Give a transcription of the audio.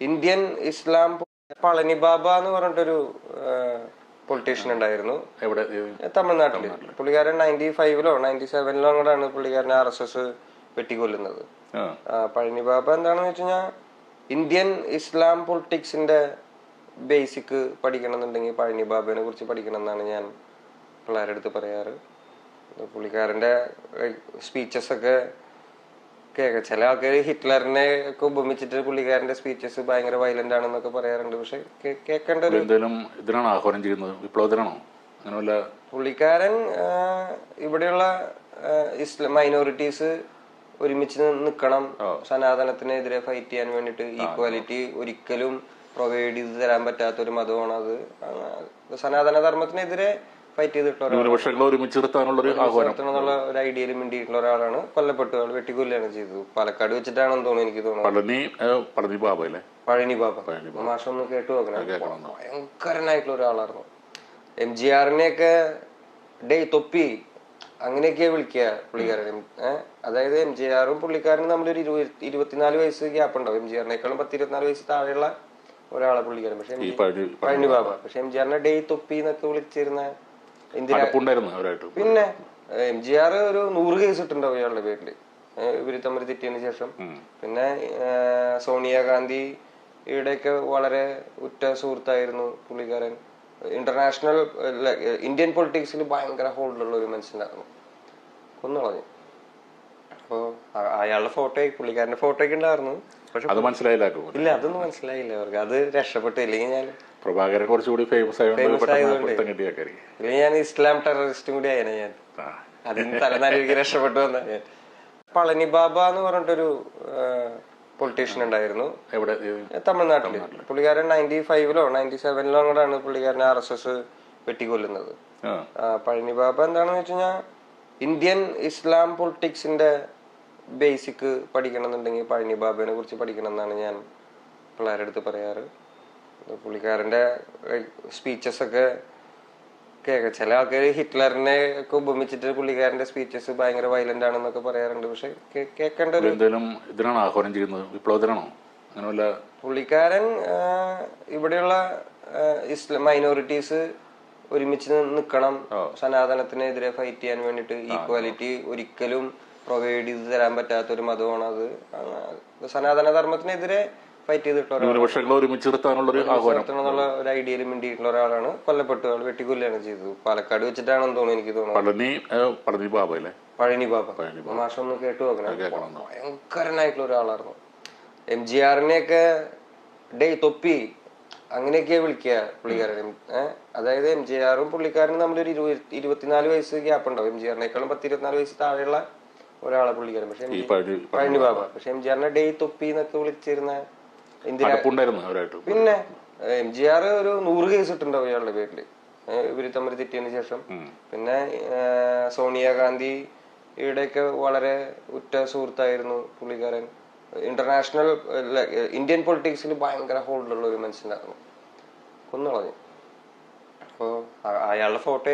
Indian ഇസ്ലാം പളനി ബാബ എന്ന് പറഞ്ഞിട്ടൊരു politician ഉണ്ടായിരുന്നു. എവിടെ? തമിഴ്നാട്ടില്. പുള്ളിക്കാരൻ 95-ലോ 97-ലോ അങ്ങോട്ടാണ് പുള്ളിക്കാരനെ RSS വെട്ടിക്കൊല്ലുന്നത്. പഴനി ബാബ എന്താണെന്ന് വെച്ച് കഴിഞ്ഞാൽ ഇന്ത്യൻ ഇസ്ലാം പൊളിറ്റിക്സിന്റെ ബേസിക് പഠിക്കണം എന്നുണ്ടെങ്കിൽ പഴനി ബാബയെ കുറിച്ച് പഠിക്കണം എന്നാണ് ഞാൻ പിള്ളേരുടെ അടുത്ത് പറയാറ്. പുള്ളിക്കാരന്റെ സ്പീച്ചസ് ഒക്കെ കേൾക്കാം. ചില ആൾക്കാർ ഹിറ്റ്ലറിനെ ഒക്കെ ഉപമിച്ചിട്ട് പുള്ളിക്കാരന്റെ സ്പീച്ചസ് ഭയങ്കര വയലന്റ് ആണെന്നൊക്കെ പറയാറുണ്ട്. പക്ഷെ കേൾക്കേണ്ട ഒരു ഇതിനാണ് ആഹ്വാനം ചെയ്യുന്നത്, വിപ്ലവത്തിനാണോ? അങ്ങനെയല്ല, പുള്ളിക്കാരൻ ഇവിടെയുള്ള മൈനോറിറ്റീസ് ഒരുമിച്ച് നിൽക്കണം, സനാതനത്തിനെതിരെ ഫൈറ്റ് ചെയ്യാൻ വേണ്ടിട്ട്. ഈക്വാലിറ്റി ഒരിക്കലും പ്രൊവൈഡ് ചെയ്ത് തരാൻ പറ്റാത്ത ഒരു മതമാണ് അത്. സനാതന ധർമ്മത്തിനെതിരെ ഫൈറ്റ് ചെയ്തിട്ടുള്ള ഒരു ഐഡിയയിൽ മിണ്ടിയിട്ടുള്ള ഒരാളാണ്. കൊല്ലപ്പെട്ടു, ആൾ വെട്ടിക്കൊല്ലാണ് ചെയ്തത്. പാലക്കാട് വെച്ചിട്ടാണെന്ന് തോന്നുന്നു, എനിക്ക് തോന്നുന്നു. പഴനി ബാബ മാഷം ഒന്ന് കേട്ടു നോക്കണം. ഭയങ്കരനായിട്ടുള്ള ഒരാളായിരുന്നു. MGRനെയൊക്കെ തൊപ്പി അങ്ങനെയൊക്കെയാ വിളിക്കുക പുള്ളിക്കാരൻ. അതായത് MGRും പുള്ളിക്കാരനും തമ്മിലൊരു 24 വയസ്സ് ഗ്യാപ്പ് ഉണ്ടാവും. MGRനേക്കാളും 10-24 വയസ്സ് താഴെയുള്ള ഒരാളെ പുള്ളിക്കാരൻ. പക്ഷെ പഴനി ബാബ പക്ഷെ MGRനെ തൊപ്പി എന്നൊക്കെ വിളിച്ചിരുന്ന പിന്നെ MGR ഒരു 100 കേസ് ഇട്ടുണ്ടാവും ഇയാളുടെ പേരില്, ഇവര് തമ്മിൽ തെറ്റിയതിനു ശേഷം. പിന്നെ സോണിയാഗാന്ധിയുടെയൊക്കെ വളരെ ഉറ്റ സുഹൃത്തായിരുന്നു പുള്ളിക്കാരൻ. ഇന്റർനാഷണൽ ഇന്ത്യൻ പൊളിറ്റിക്സിൽ ഭയങ്കര ഹോൾഡുള്ള ഒരു മനുഷ്യനായിരുന്നു. കൊന്നുകളഞ്ഞു. അപ്പൊ അയാളുടെ പുള്ളിക്കാരന്റെ ഫോട്ടോ ഒക്കെ ഉണ്ടായിരുന്നു. പക്ഷെ അത് മനസ്സിലായില്ല. ഇല്ല, അതൊന്നും മനസ്സിലായില്ല അവർക്ക്. അത് രക്ഷപ്പെട്ടു. ഇല്ലെങ്കിൽ ഞാൻ പ്രഭാകരൻ കുറച്ചുകൂടി ഫേമസ് ആയതുകൊണ്ട് ഞാൻ ഇസ്ലാം ടെററിസ്റ്റും കൂടി ആയനെ. ഞാൻ അതിന് തലനാരിക്ക് രക്ഷപ്പെട്ടു വന്ന ഞാൻ. പളനി ബാബ എന്ന് പറഞ്ഞിട്ടൊരു പൊളിറ്റീഷ്യൻ ഉണ്ടായിരുന്നു. എവിടെ? തമിഴ്നാട്ടില്. പുള്ളിക്കാരൻ 95-ലോ 97-ലോ അങ്ങോട്ടാണ് പുള്ളിക്കാരനെ RSS വെട്ടിക്കൊല്ലുന്നത്. പഴനി ബാബ എന്താണെന്ന് വെച്ച് കഴിഞ്ഞാൽ ഇന്ത്യൻ ഇസ്ലാം പൊളിറ്റിക്സിന്റെ ബേസിക് പഠിക്കണം എന്നുണ്ടെങ്കിൽ പഴനി ബാബയെ കുറിച്ച് പഠിക്കണം എന്നാണ് ഞാൻ പിള്ളേരുടെ അടുത്ത് പറയാറ്. പുള്ളിക്കാരന്റെ സ്പീച്ചസ് ഒക്കെ കേൾക്കാം. ചില ആൾക്കാർ ഹിറ്റ്ലറിനെ ഒക്കെ ഉപമിച്ചിട്ട് പുള്ളിക്കാരന്റെ സ്പീച്ചസ് ഭയങ്കര വയലന്റ് ആണെന്നൊക്കെ പറയാറുണ്ട്. പക്ഷെ കേൾക്കേണ്ട ഒരു ഇതിനാണ് ആഹ്വാനം ചെയ്യുന്നത്, വിപ്ലവത്തിനാണോ? അങ്ങനെയല്ല, പുള്ളിക്കാരൻ ഇവിടെയുള്ള മൈനോറിറ്റീസ് ഒരുമിച്ച് നിൽക്കണം, സനാതനത്തിനെതിരെ ഫൈറ്റ് ചെയ്യാൻ വേണ്ടിട്ട്. ഈക്വാലിറ്റി ഒരിക്കലും പ്രൊവൈഡ് ചെയ്ത് തരാൻ പറ്റാത്ത ഒരു മതമാണ് അത്. സനാതന ധർമ്മത്തിനെതിരെ ഫൈറ്റ് ചെയ്തിട്ടുള്ള ഒരു ഐഡിയയിൽ മിണ്ടിയിട്ടുള്ള ഒരാളാണ്. കൊല്ലപ്പെട്ടു, ആൾ വെട്ടിക്കൊല്ലാണ് ചെയ്തത്. പാലക്കാട് വെച്ചിട്ടാണെന്ന് തോന്നുന്നു, എനിക്ക് തോന്നുന്നു. പഴനി ബാബ മാഷം ഒന്ന് കേട്ടു നോക്കണം. ഭയങ്കരനായിട്ടുള്ള ഒരാളായിരുന്നു. MGRനെയൊക്കെ തൊപ്പി അങ്ങനെയൊക്കെയാ വിളിക്കുക പുള്ളിക്കാരൻ. അതായത് MGRും പുള്ളിക്കാരനും തമ്മിലൊരു 24 വയസ്സ് ഗ്യാപ്പ് ഉണ്ടാവും. MGRനേക്കാളും 10-24 വയസ്സ് താഴെയുള്ള ഒരാളെ പുള്ളിക്കാരൻ. പക്ഷെ പഴനി ബാബ പക്ഷെ MGRനെ തൊപ്പി എന്നൊക്കെ വിളിച്ചിരുന്ന പിന്നെ MGR ഒരു 100 കേസ് ഇട്ടുണ്ടാവും ഇയാളുടെ പേരില്, ഇവര് തമ്മിൽ തെറ്റിയതിനു ശേഷം. പിന്നെ സോണിയാഗാന്ധിയുടെയൊക്കെ വളരെ ഉറ്റ സുഹൃത്തായിരുന്നു പുള്ളിക്കാരൻ. ഇന്റർനാഷണൽ ഇന്ത്യൻ പൊളിറ്റിക്സിൽ ഭയങ്കര ഹോൾഡുള്ള ഒരു മനുഷ്യനായിരുന്നു. കൊന്നുകളഞ്ഞു. അപ്പൊ അയാളുടെ ഫോട്ടോ